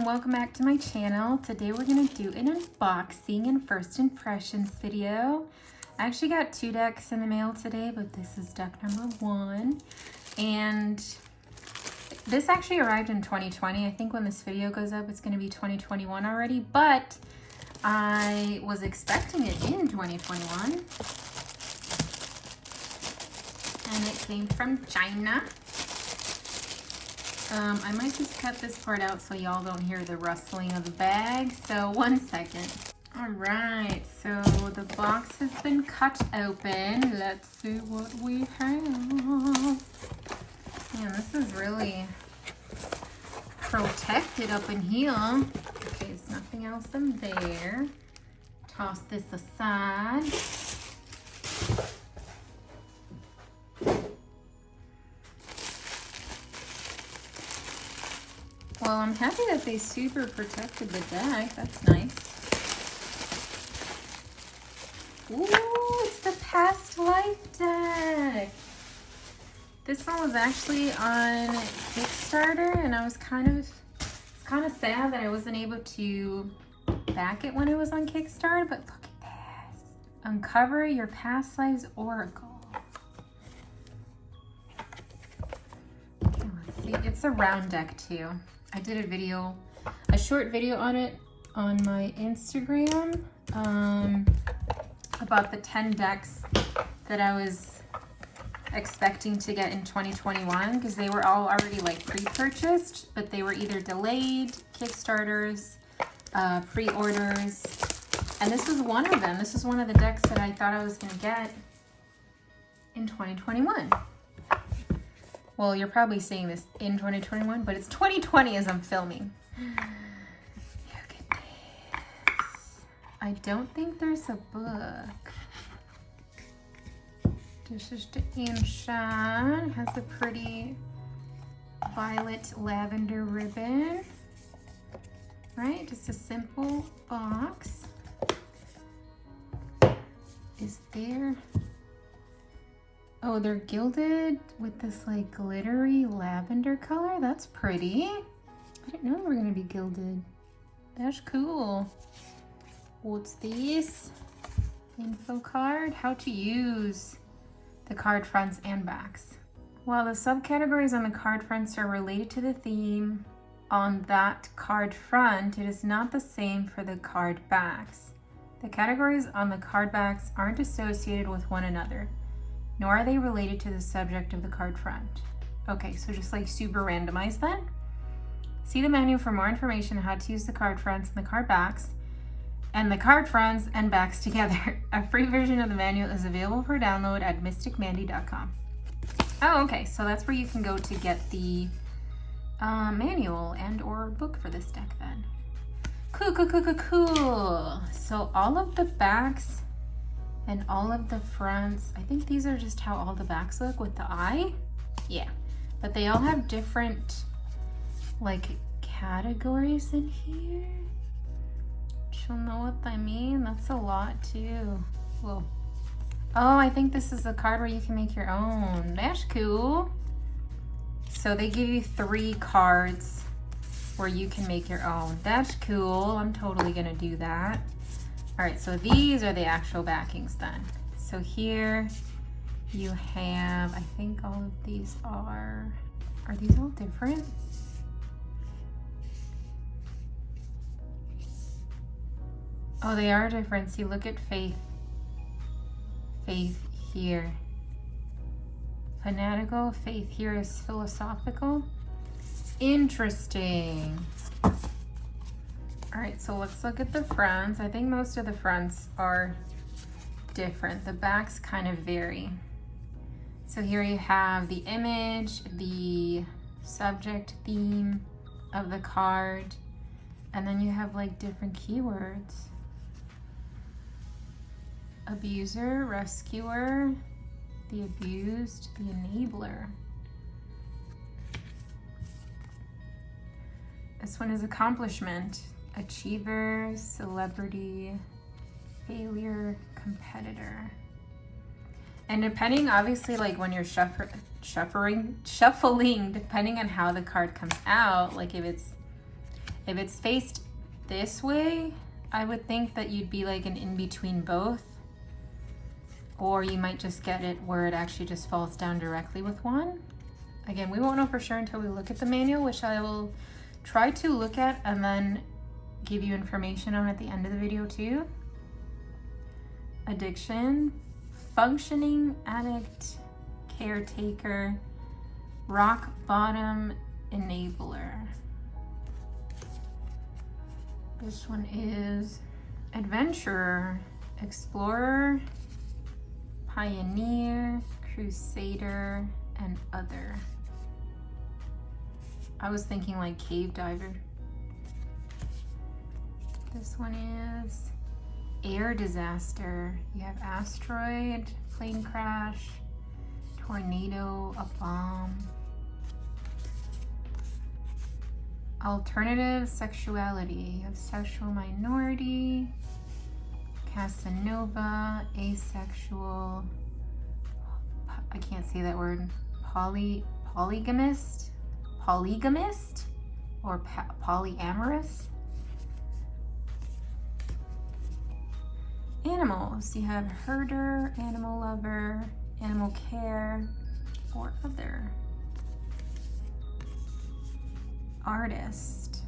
welcome back to my channel. Today we're going to do an unboxing and first impressions video. I actually got 2 decks in the mail today, but this is deck number 1. And this actually arrived in 2020. I think when this video goes up, it's going to be 2021 already, but I was expecting it in 2021. And it came from China. I might just cut this part out so y'all don't hear the rustling of the bag. So 1 second. All right, so the box has been cut open. Let's see what we have. Man, this is really protected up in here. Okay, there's nothing else in there. Toss this aside. Well, I'm happy that they super protected the deck. That's nice. Ooh, it's the Past Life deck. This one was actually on Kickstarter, and I was kind of sad that I wasn't able to back it when it was on Kickstarter, but look at this. Uncover your past lives oracle. Okay, let's see. It's a round deck too. I did a short video on it on my Instagram about the 10 decks that I was expecting to get in 2021 because they were all already like pre-purchased, but they were either delayed, Kickstarters, pre-orders, and this was one of them. This is one of the decks that I thought I was going to get in 2021. Well, you're probably seeing this in 2021, but it's 2020 as I'm filming. Look at this. I don't think there's a book. This is the inside. It has a pretty violet lavender ribbon. Right? Just a simple box. Is there... Oh, they're gilded with this like glittery lavender color. That's pretty. I didn't know they were gonna be gilded. That's cool. What's this? Info card. How to use the card fronts and backs. While the subcategories on the card fronts are related to the theme on that card front, it is not the same for the card backs. The categories on the card backs aren't associated with one another, nor are they related to the subject of the card front. Okay, so just like super randomized then. See the manual for more information on how to use the card fronts and the card backs, and the card fronts and backs together. A free version of the manual is available for download at mysticmandy.com. Oh, okay, so that's where you can go to get the manual and or book for this deck then. Cool. So all of the backs and all of the fronts, I think these are just how all the backs look with the eye. Yeah, but they all have different like categories in here. You'll know what I mean. That's a lot too. Whoa. Oh, I think this is the card where you can make your own. That's cool. So they give you 3 cards where you can make your own. That's cool. I'm totally gonna do that. All right, so these are the actual backings then. So here you have, I think all of these are these all different? Oh, they are different. See, look at Faith. Faith here. Fanatical. Faith here is philosophical. Interesting. All right, so let's look at the fronts. I think most of the fronts are different. The backs kind of vary. So here you have the image, the subject theme of the card, and then you have like different keywords. Abuser, rescuer, the abused, the enabler. This one is accomplishment. Achiever, celebrity, failure, competitor. And depending, obviously, like when you're shuffling, depending on how the card comes out, like if If it's faced this way, I would think that you'd be like an in-between both. Or you might just get it where it actually just falls down directly with one. Again, we won't know for sure until we look at the manual, which I will try to look at and then give you information on at the end of the video too. Addiction, functioning addict, caretaker, rock bottom enabler. This one is adventurer, explorer, pioneer, crusader, and other. I was thinking like cave diver. This one is air disaster. You have asteroid, plane crash, tornado, a bomb. Alternative sexuality. You have sexual minority, Casanova, asexual, I can't say that word, polygamist, or polyamorous. Animals, you have herder, animal lover, animal care, or other. Artist,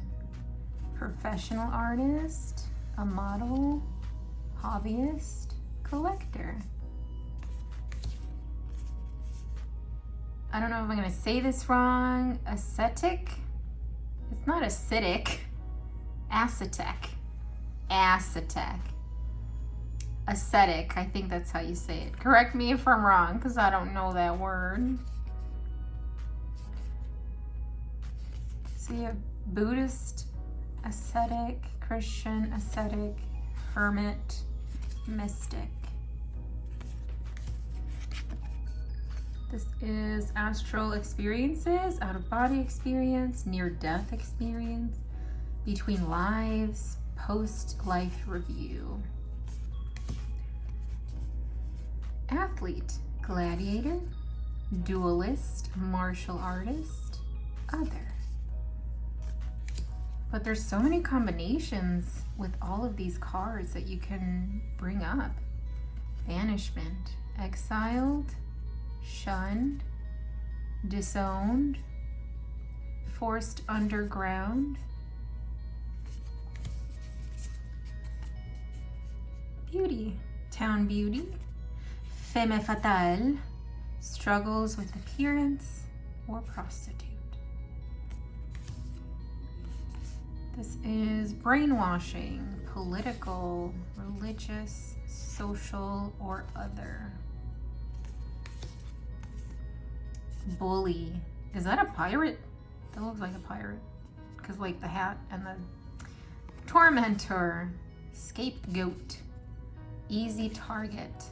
professional artist, a model, hobbyist, collector. I don't know if I'm gonna say this wrong. Ascetic. It's not acidic. Ascetic. Ascetic. Ascetic. I think that's how you say it. Correct me if I'm wrong, because I don't know that word. So you have Buddhist, ascetic, Christian, ascetic, hermit, mystic. This is astral experiences, out-of-body experience, near-death experience, between lives, post-life review. Athlete, gladiator, duelist, martial artist, other. But there's so many combinations with all of these cards that you can bring up. Banishment, exiled, shunned, disowned, forced underground, beauty, town beauty, femme fatale, struggles with appearance, or prostitute. This is brainwashing, political, religious, social, or other. Bully. Is that a pirate? That looks like a pirate. Because like the hat and the tormentor. Scapegoat. Easy target.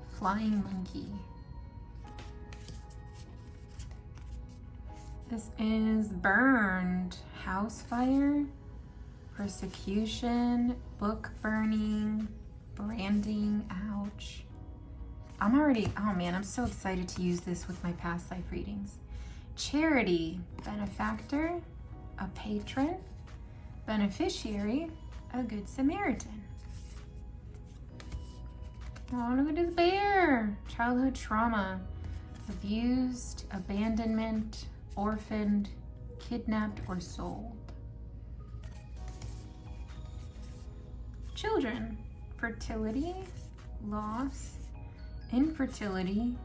Flying monkey. This is burned. House fire. Persecution. Book burning. Branding. Ouch. I'm already, oh man, I'm so excited to use this with my past life readings. Charity, benefactor, a patron, beneficiary, a good Samaritan. Oh, look at this bear. Childhood trauma, abused, abandonment, orphaned, kidnapped, or sold. Children, fertility, loss, infertility.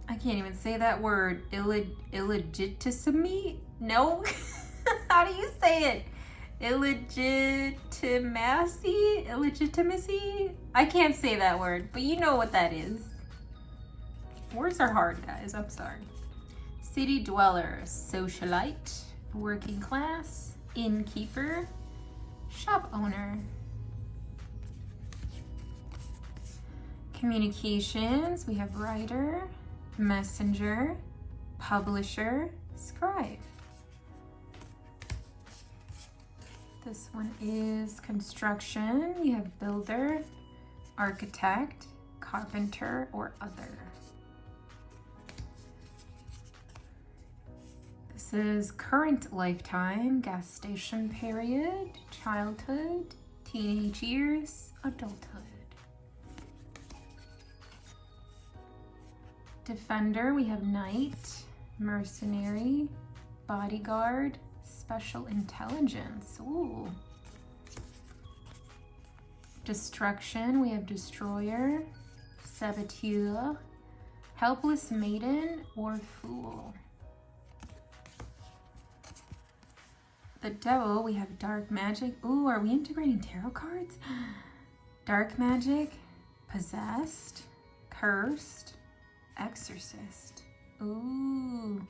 I can't even say that word. Illegitimacy? No. How do you say it? Illegitimacy? I can't say that word, but you know what that is. Words are hard, guys. I'm sorry. City dweller, socialite, working class, innkeeper, shop owner. Communications, we have writer, messenger, publisher, scribe. This one is construction. You have builder, architect, carpenter, or other. This is current lifetime, gas station period, childhood, teenage years, adulthood. Defender, we have knight, mercenary, bodyguard, special intelligence. Ooh. Destruction, we have destroyer, saboteur, helpless maiden, or fool. The devil, we have dark magic. Ooh, are we integrating tarot cards? Dark magic, possessed, cursed, exorcist. Ooh.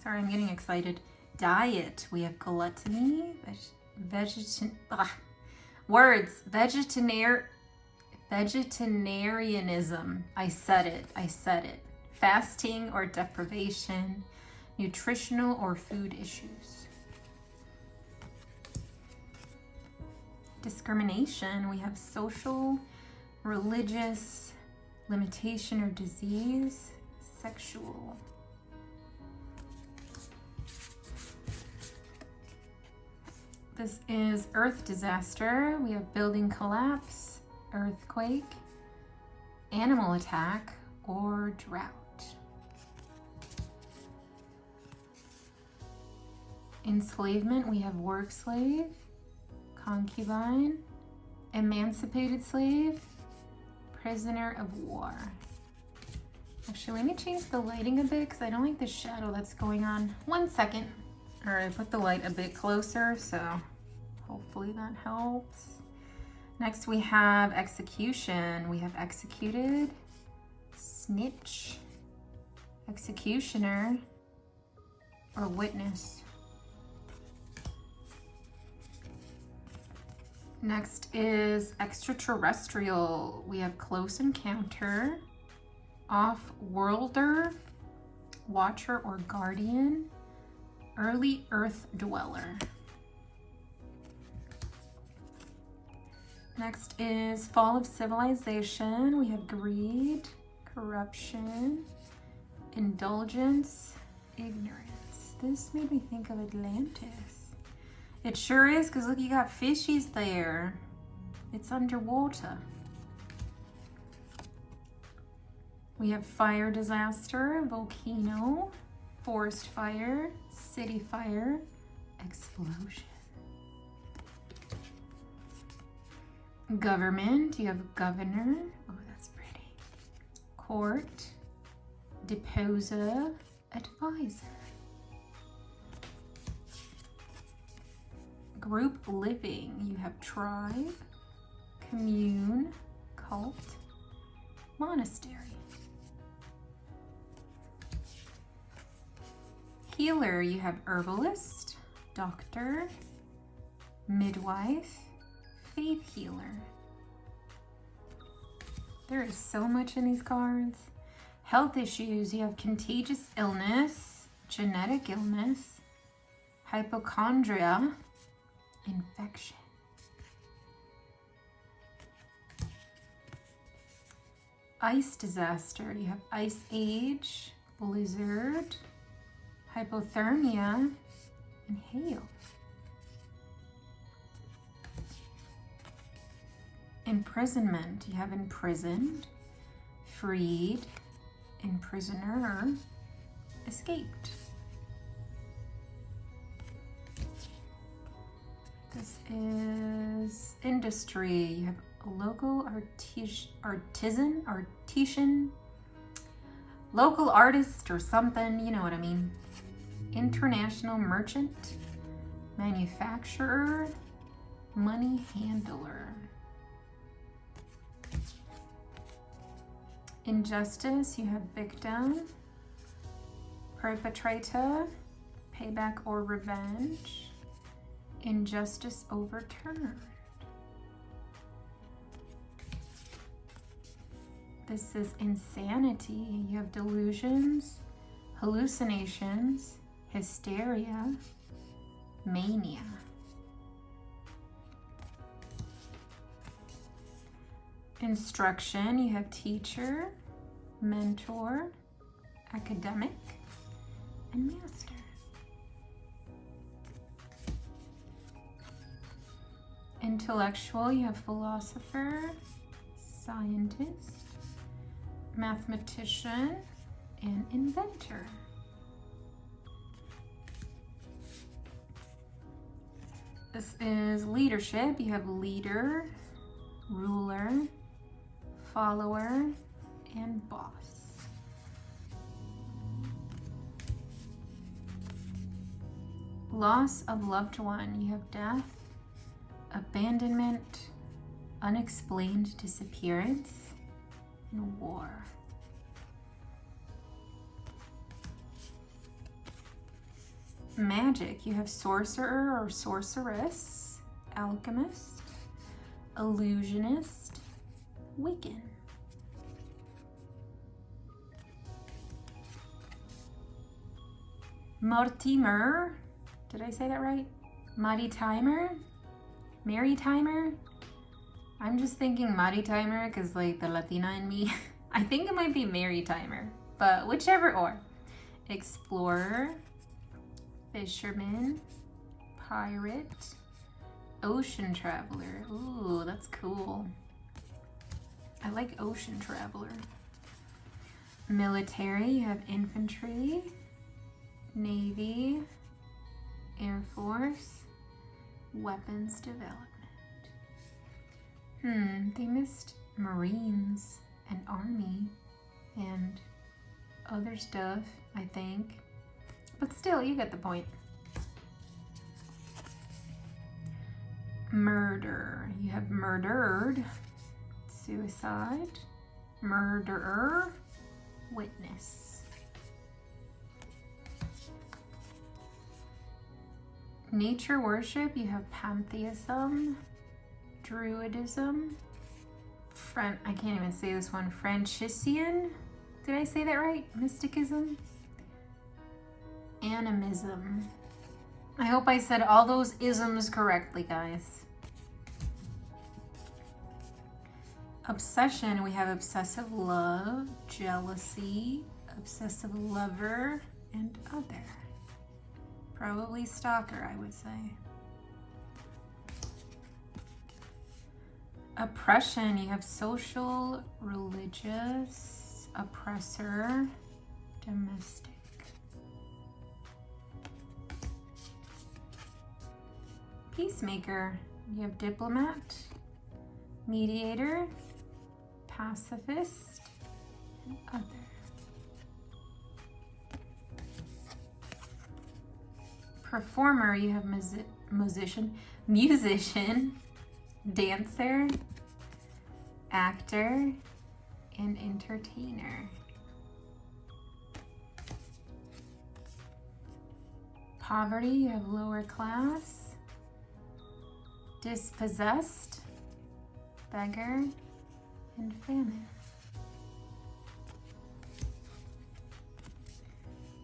Sorry, I'm getting excited. Diet, we have gluttony, vegetarianism. I said it. Fasting or deprivation, nutritional or food issues. Discrimination, we have social, religious, limitation or disease, sexual. This is earth disaster. We have building collapse, earthquake, animal attack, or drought. Enslavement, we have work slave, concubine, emancipated slave, prisoner of war. Actually, let me change the lighting a bit because I don't like the shadow that's going on. 1 second. All right, I put the light a bit closer, so hopefully that helps. Next we have execution. We have executed, snitch, executioner, or witness. Next is extraterrestrial. We have close encounter, off-worlder, watcher or guardian, early earth dweller. Next is fall of civilization. We have greed, corruption, indulgence, ignorance. This made me think of Atlantis. It sure is, because look, you got fishies there. It's underwater. We have fire disaster, volcano, forest fire, city fire, explosion. Government, you have governor. Oh, that's pretty. Court, deposer, advisor. Group living, you have tribe, commune, cult, monastery. Healer, you have herbalist, doctor, midwife, faith healer. There is so much in these cards. Health issues, you have contagious illness, genetic illness, hypochondria, infection. Ice disaster, you have ice age, blizzard, hypothermia, and hail. Imprisonment, you have imprisoned, freed, imprisoner, escaped. This is industry. You have a local artisan, local artist or something, you know what I mean. International merchant, manufacturer, money handler. Injustice, you have victim, perpetrator, payback or revenge, injustice overturned. This is insanity. You have delusions, hallucinations, hysteria, mania. Instruction, you have teacher, mentor, academic, and master. Intellectual, you have philosopher, scientist, mathematician, and inventor. This is leadership. You have leader, ruler, follower, and boss. Loss of loved one. You have death, abandonment, unexplained disappearance, and war. Magic. You have sorcerer or sorceress, alchemist, illusionist, Wiccan. Mortimer. Did I say that right? Maritimer? Maritimer? I'm just thinking Maritimer because like the Latina in me. I think it might be Maritimer, but whichever or. Explorer, fisherman, pirate, ocean traveler. Ooh, that's cool. I like ocean traveler. Military, you have infantry, Navy, Air Force, weapons development. They missed Marines and Army and other stuff, I think. But still, you get the point. Murder. You have murdered, suicide, murderer, witness. Nature worship, you have pantheism, druidism, I can't even say this one, Franciscan, did I say that right? Mysticism, animism. I hope I said all those isms correctly, guys. Obsession, we have obsessive love, jealousy, obsessive lover, and other. Probably stalker, I would say. Oppression, you have social, religious, oppressor, domestic. Peacemaker, you have diplomat, mediator, pacifist, and other. Performer, you have musician, dancer, actor, and entertainer. Poverty, you have lower class, dispossessed, beggar, and famine.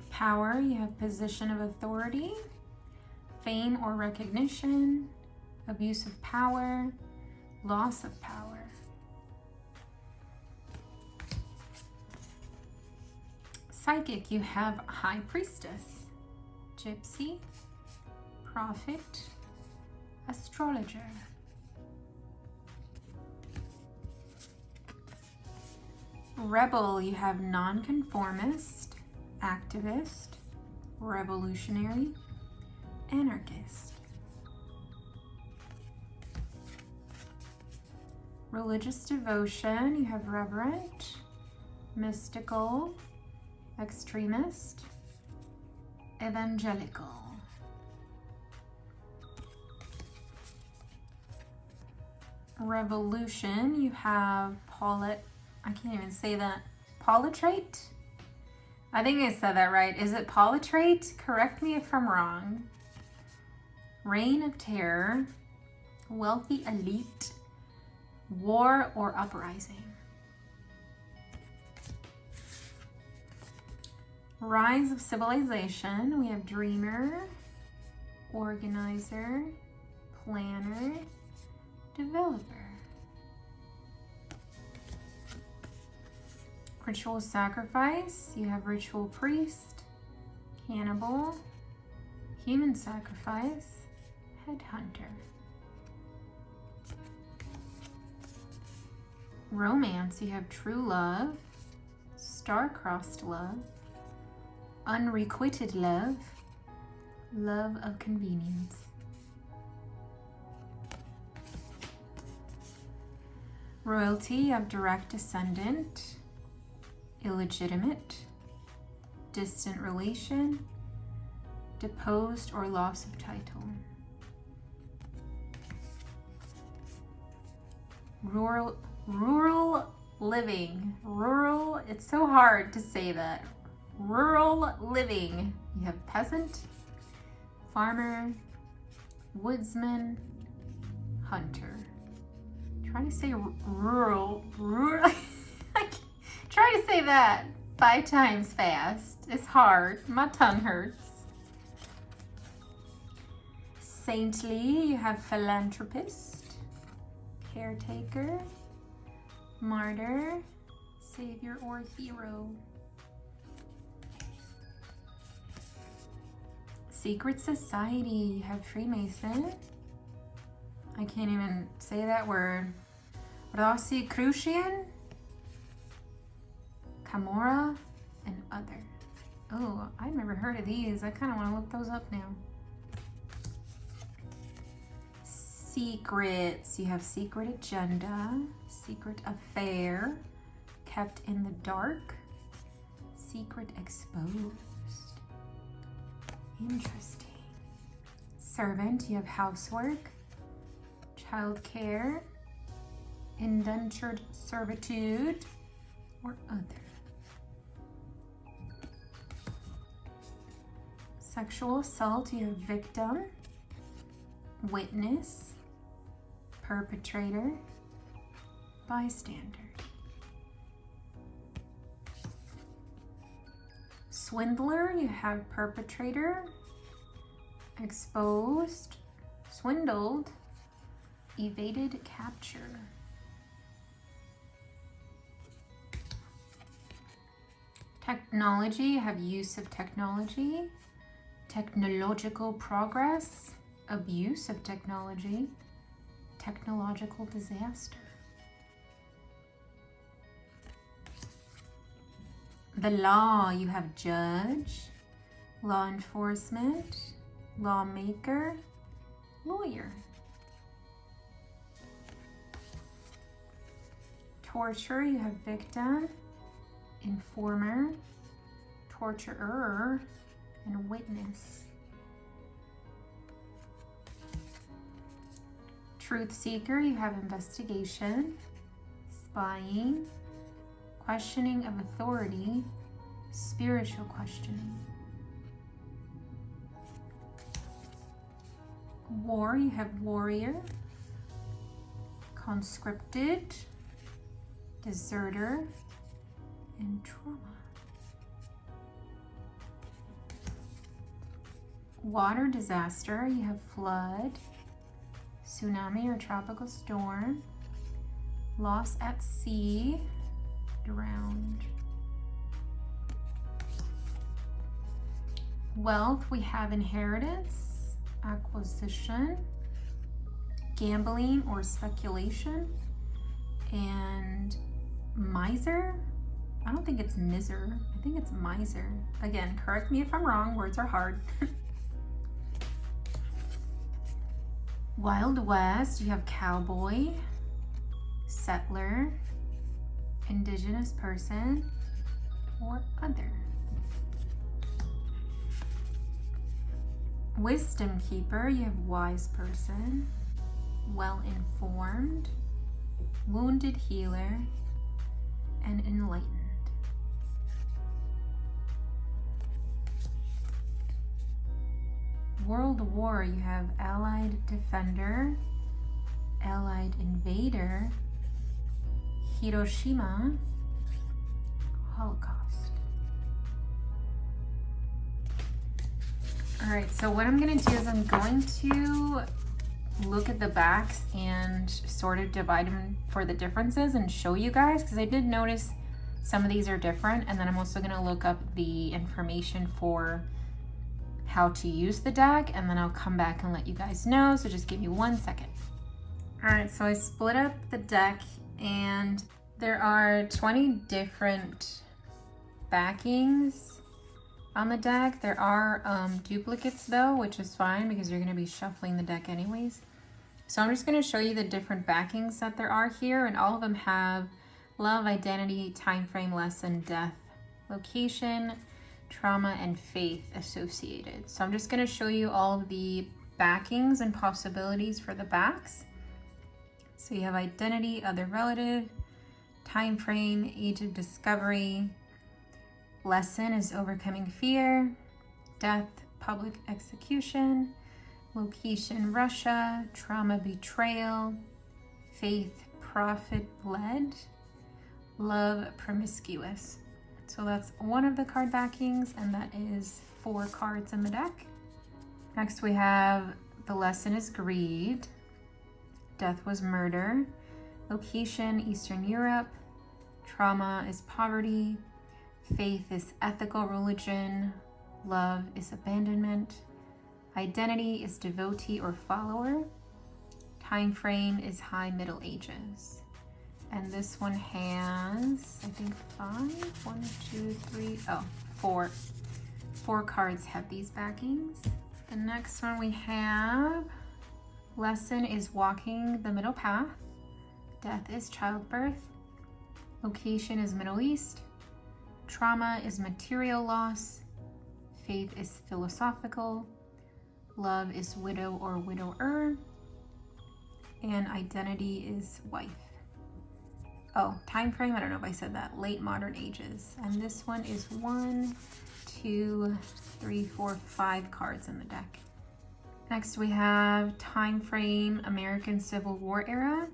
Power, you have position of authority, fame or recognition, abuse of power, loss of power. Psychic, you have high priestess, gypsy, prophet, astrologer. Rebel, you have nonconformist, activist, revolutionary, anarchist. Religious devotion, you have reverent, mystical, extremist, evangelical. Revolution, you have I can't even say that. Politrate? I think I said that right. Is it politrate? Correct me if I'm wrong. Reign of terror, wealthy elite, war or uprising. Rise of civilization, we have dreamer, organizer, planner, developer. Ritual sacrifice, you have ritual priest, Cannibal, human sacrifice, headhunter. Romance, you have true love, star-crossed love, unrequited love, love of convenience. Royalty, you have direct descendant, illegitimate, distant relation, deposed or loss of title. Rural living. Rural, it's so hard to say that. Rural living. You have peasant, farmer, woodsman, hunter. Try to say rural. Try to say that 5 times fast. It's hard. My tongue hurts. Saintly, you have philanthropist, caretaker, martyr, savior or hero. Secret society, you have Freemason. I can't even say that word. Rosicrucian, Camorra, and other. Oh, I've never heard of these. I kind of want to look those up now. Secrets, you have secret agenda, secret affair, kept in the dark, secret exposed. Interesting. Servant, you have housework, child care, indentured servitude, or other. Sexual assault, you have victim, witness, perpetrator, bystander. Swindler, you have perpetrator, exposed, swindled, evaded capture. Technology, you have use of technology, technological progress, abuse of technology, technological disaster. The law, you have judge, law enforcement, lawmaker, lawyer. Torture, you have victim, informer, torturer, and witness. Truth seeker, you have investigation, spying, questioning of authority, spiritual questioning. War, you have warrior, conscripted, deserter, and trauma. Water disaster, you have flood, tsunami or tropical storm, loss at sea, drowned. Wealth, we have inheritance, acquisition, gambling or speculation, and miser. I don't think it's miser. I think it's miser. Again, correct me if I'm wrong. Words are hard. Wild West, you have cowboy, settler, indigenous person, or other. Wisdom keeper, you have wise person, well-informed, wounded healer, and enlightened. World War, you have allied defender, allied invader, Hiroshima, Holocaust. All right, so what I'm gonna do is I'm going to look at the backs and sort of divide them for the differences and show you guys, because I did notice some of these are different, and then I'm also gonna look up the information for how to use the deck, and then I'll come back and let you guys know. So just give me 1 second. All right, so I split up the deck, and there are 20 different backings on the deck. There are duplicates though, which is fine because you're going to be shuffling the deck anyways. So I'm just going to show you the different backings that there are here, and all of them have love, identity, time frame, lesson, death, location, trauma, and faith associated. So I'm just going to show you all of the backings and possibilities for the backs. So you have identity, other relative, time frame, age of discovery, lesson is overcoming fear, death, public execution, location, Russia, trauma, betrayal, faith, prophet-led, love, promiscuous. So that's one of the card backings, and that is 4 cards in the deck. Next we have the lesson is greed, death was murder, location, Eastern Europe, trauma is poverty, faith is ethical religion, love is abandonment, identity is devotee or follower, time frame is high Middle Ages. And this one has, I think 5, 1, 2, 3, 4. 4 cards have these backings. The next one we have, lesson is walking the middle path, death is childbirth, location is Middle East, trauma is material loss, faith is philosophical, love is widow or widower, and identity is wife. Oh, time frame, I don't know if I said that, late modern ages. And this one is 1, 2, 3, 4, 5 cards in the deck. Next we have time frame, American Civil War era.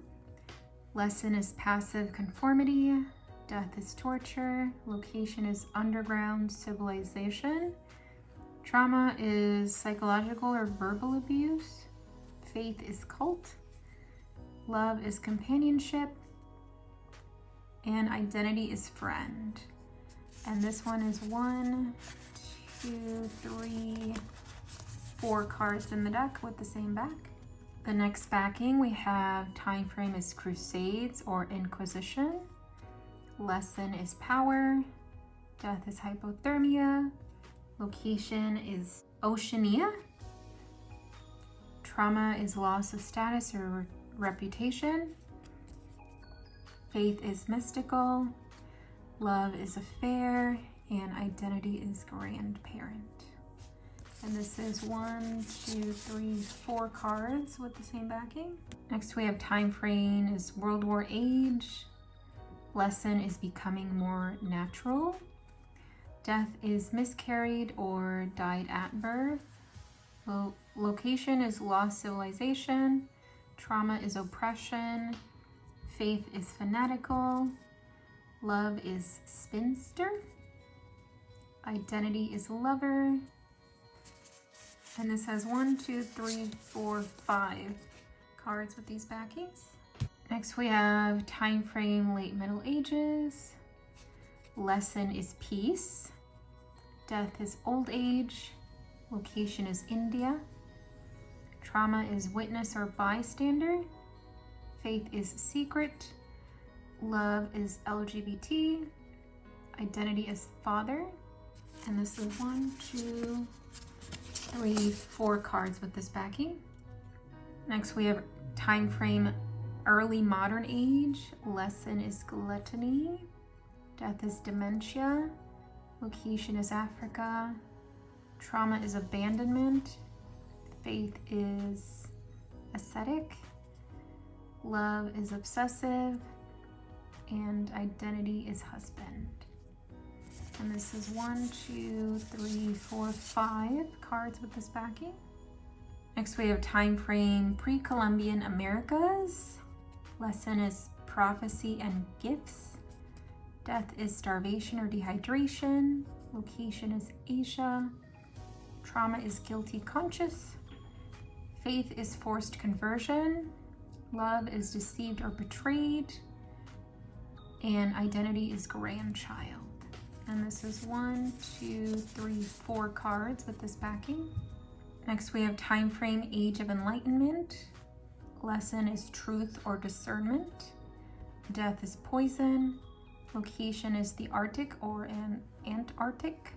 Lesson is passive conformity. Death is torture. Location is underground civilization. Trauma is psychological or verbal abuse. Faith is cult. Love is companionship. And identity is friend. And this one is 1, 2, 3, 4 cards in the deck with the same back. The next backing we have time frame is Crusades or Inquisition. Lesson is power. Death is hypothermia. Location is Oceania. Trauma is loss of status or reputation. Faith is mystical. Love is affair. And identity is grandparent. And this is 1, 2, 3, 4 cards with the same backing. Next we have time frame is World War age. Lesson is becoming more natural. Death is miscarried or died at birth. Location is lost civilization. Trauma is oppression. Faith is fanatical. Love is spinster. Identity is lover. And this has 1, 2, 3, 4, 5 cards with these backings. Next we have time frame late Middle Ages. Lesson is peace. Death is old age. Location is India. Trauma is witness or bystander. Faith is secret. Love is LGBT. Identity is father. And this is 1, 2, 3, 4 cards with this backing. Next we have time frame early modern age. Lesson is gluttony. Death is dementia. Location is Africa. Trauma is abandonment. Faith is ascetic. Love is obsessive. And identity is husband. And this is 1, 2, 3, 4, 5 cards with this backing. Next we have time frame pre-Columbian Americas. Lesson is prophecy and gifts. Death is starvation or dehydration. Location is Asia. Trauma is guilty conscious. Faith is forced conversion. Love is deceived or betrayed. And identity is grandchild. And this is 1, 2, 3, 4 cards with this backing. Next we have time frame, Age of Enlightenment. Lesson is truth or discernment. Death is poison. Location is the Arctic or an Antarctic.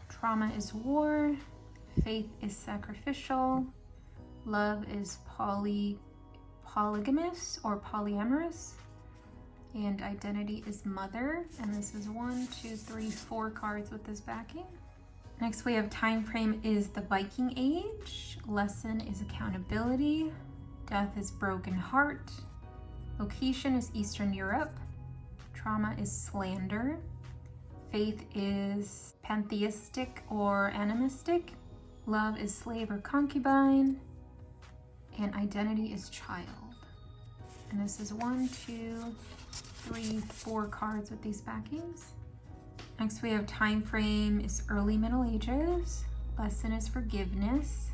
Trauma is war. Faith is sacrificial. Love is polygamous or polyamorous. And identity is mother. And this is 1, 2, 3, 4 cards with this backing. Next we have time frame is the Viking Age. Lesson is accountability. Death is broken heart. Location is Eastern Europe. Trauma is slander. Faith is pantheistic or animistic. Love is slave or concubine. And identity is child. And this is 1, 2, 3, 4 cards with these backings. Next we have time frame is early Middle Ages. Lesson is forgiveness.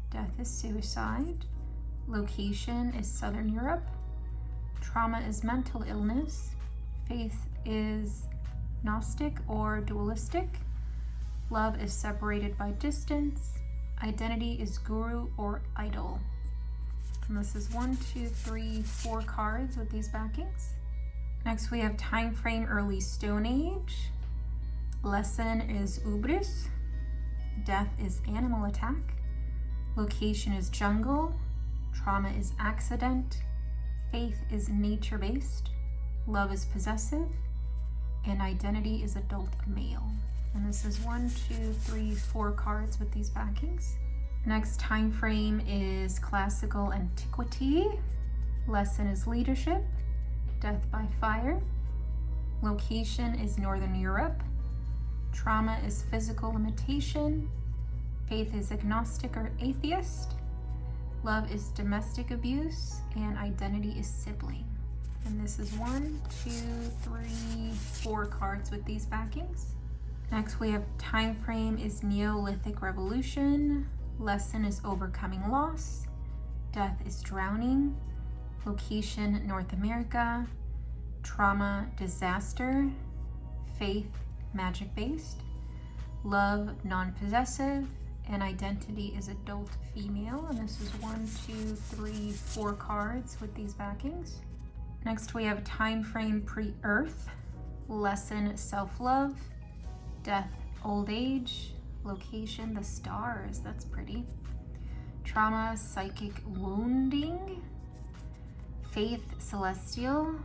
Death is suicide. Location is Southern Europe. Trauma is mental illness. Faith is Gnostic or dualistic. Love is separated by distance. Identity is guru or idol. And this is 1, 2, 3, 4 cards with these backings. Next we have time frame early Stone Age. Lesson is Ubris. Death is animal attack. Location is jungle. Trauma is accident. Faith is nature-based. Love is possessive. And identity is adult male. And this is 1, 2, 3, 4 cards with these backings. Next time frame is classical antiquity. Lesson is leadership. Death by fire. Location is Northern Europe. Trauma is physical limitation. Faith is agnostic or atheist. Love is domestic abuse. And identity is sibling. And this is 1, 2, 3, 4 cards with these backings. Next we have time frame is Neolithic Revolution. Lesson is overcoming loss. Death is drowning. Location North America. Trauma disaster. Faith magic based. Love non-possessive. And identity is adult female. And this is 1, 2, 3, 4 cards with these backings. Next we have time frame pre-earth. Lesson self-love. Death old age. Location the stars. That's pretty. Trauma psychic wounding. Faith celestial.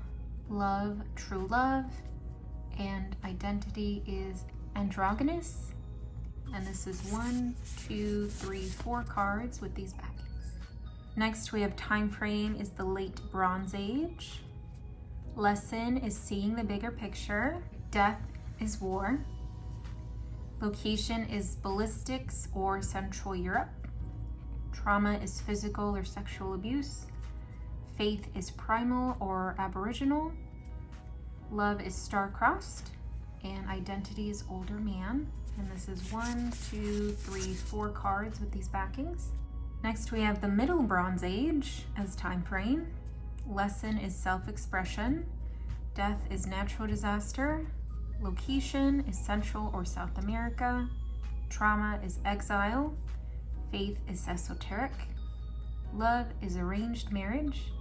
Love true love. And identity is androgynous. And this is 1, 2, 3, 4 cards with these backings. Next we have time frame is the late Bronze Age. Lesson is seeing the bigger picture. Death is war. Location is ballistics or Central Europe. Trauma is physical or sexual abuse. Faith is primal or aboriginal. Love is star-crossed. And identity is older man. And this is 1, 2, 3, 4 cards with these backings. Next we have the Middle Bronze Age as time frame. Lesson is self-expression. Death is natural disaster. Location is Central or South America. Trauma is exile. Faith is esoteric. Love is arranged marriage.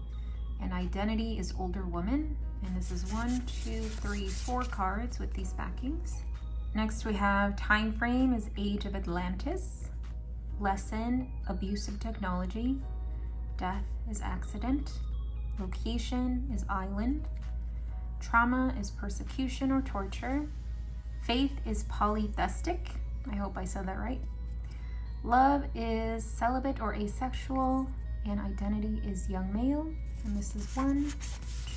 And identity is older woman. And this is 1, 2, 3, 4 cards with these backings. Next we have time frame is Age of Atlantis. Lesson, abusive technology. Death is accident. Location is island. Trauma is persecution or torture. Faith is polytheistic. I hope I said that right. Love is celibate or asexual. And identity is young male. And this is 1,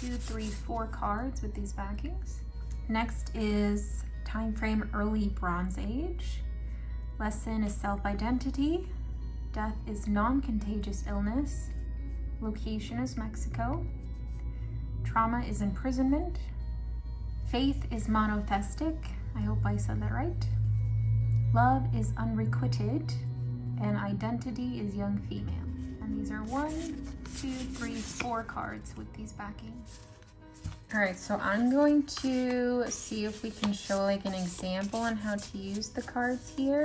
2, 3, 4 cards with these backings. Next is time frame early Bronze Age. Lesson is self-identity. Death is non-contagious illness. Location is Mexico. Trauma is imprisonment. Faith is monotheistic. I hope I said that right. Love is unrequited. And identity is young female. And these are 1, 2, 3, 4 cards with these backings. All right, so I'm going to see if we can show like an example on how to use the cards here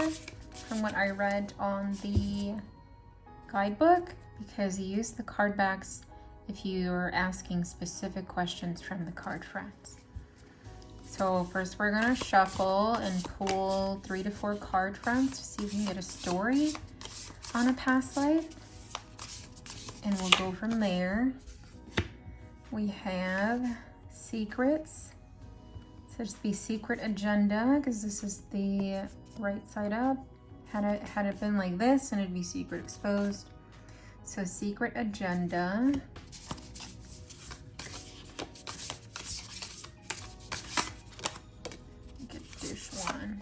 from what I read on the guidebook, because you use the card backs if you're asking specific questions from the card fronts. So first we're gonna shuffle and pull 3 to 4 card fronts to see if we can get a story on a past life. And we'll go from there. We have secrets. So just be secret agenda, because this is the right side up. Had it been like this, and it'd be secret exposed. So secret agenda. Get this one.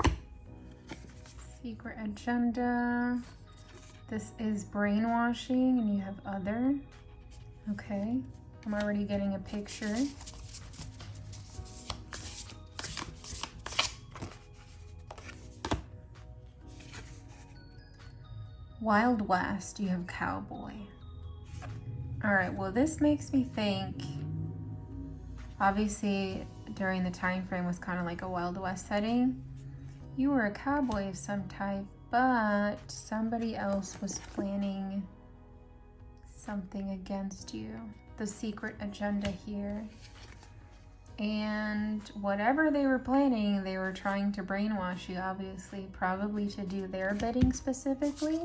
Secret agenda. This is brainwashing, and you have other. Okay, I'm already getting a picture. Wild West, you have cowboy. All right, well, this makes me think, obviously during the time frame was kind of like a Wild West setting. You were a cowboy of some type, but somebody else was planning something against you. The secret agenda here. And whatever they were planning, they were trying to brainwash you, obviously, probably to do their bidding specifically.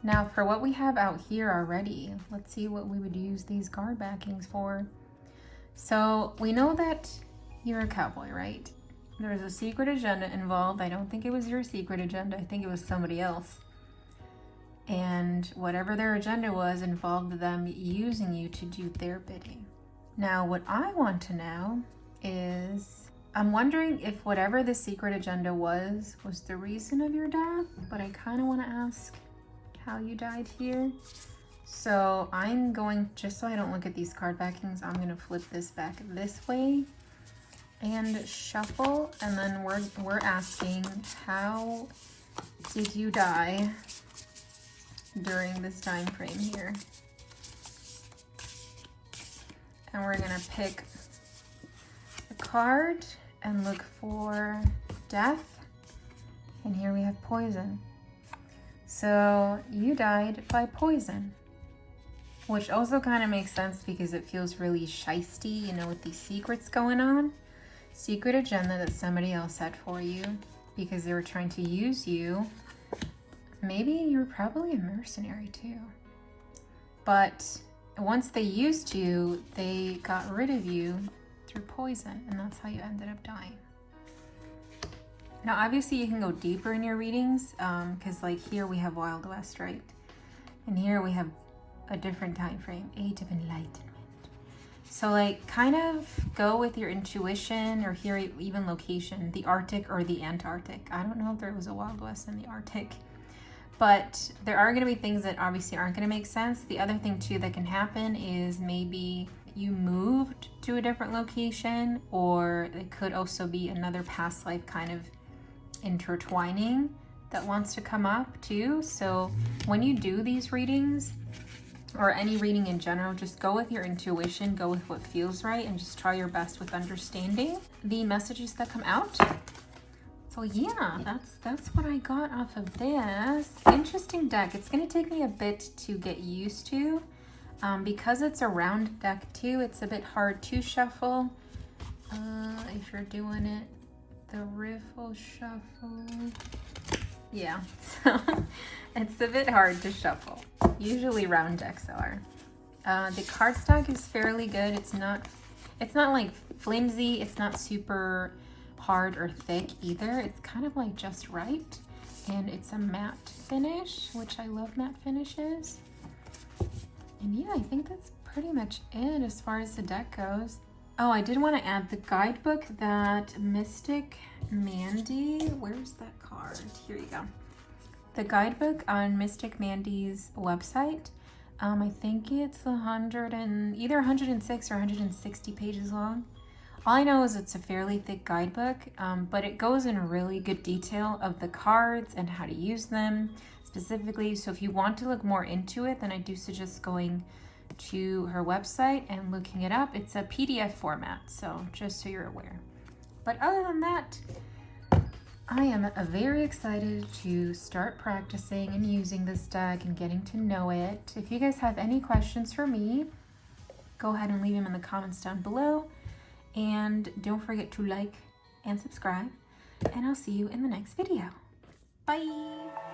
Now, for what we have out here already, let's see what we would use these card backings for. So we know that you're a cowboy, right? There's a secret agenda involved. I don't think it was your secret agenda. I think it was somebody else. And whatever their agenda was involved them using you to do their bidding. Now, what I want to know is, I'm wondering if whatever the secret agenda was the reason of your death, but I kind of want to ask how you died here. So I'm going, just so I don't look at these card backings, I'm going to flip this back this way and shuffle, and then we're asking, how did you die during this time frame here? And we're gonna pick a card and look for death. And here we have poison. So you died by poison, which also kind of makes sense because it feels really shisty, you know, with these secrets going on. Secret agenda that somebody else had for you because they were trying to use you. Maybe you were probably a mercenary too. But once they used you, they got rid of you through poison, and that's how you ended up dying. Now, obviously, you can go deeper in your readings, because like here we have Wild West, right? And here we have a different time frame, Age of Enlightenment. So like kind of go with your intuition, or here even location, the Arctic or the Antarctic. I don't know if there was a Wild West in the Arctic. But there are going to be things that obviously aren't going to make sense. The other thing too that can happen is maybe you moved to a different location, or it could also be another past life kind of intertwining that wants to come up too. So when you do these readings, or any reading in general, just go with your intuition, go with what feels right, and just try your best with understanding the messages that come out. So yeah, that's what I got off of this. Interesting deck. It's going to take me a bit to get used to. Because it's a round deck too, it's a bit hard to shuffle. If you're doing it the riffle shuffle. Yeah, so it's a bit hard to shuffle. Usually round decks are. The cardstock is fairly good. It's not like flimsy. It's not super hard or thick either. It's kind of like just right, and it's a matte finish, which I love matte finishes. And yeah, I think that's pretty much it as far as the deck goes. Oh, I did want to add the guidebook that Mystic Mandy, where's that card? Here you go. The guidebook on Mystic Mandy's website. I think it's either 106 or 160 pages long. All I know is it's a fairly thick guidebook, but it goes in really good detail of the cards and how to use them specifically. So if you want to look more into it, then I do suggest going to her website and looking it up. It's a PDF format, so just so you're aware. But other than that, I am very excited to start practicing and using this deck and getting to know it. If you guys have any questions for me, go ahead and leave them in the comments down below. And don't forget to like and subscribe. And I'll see you in the next video. Bye!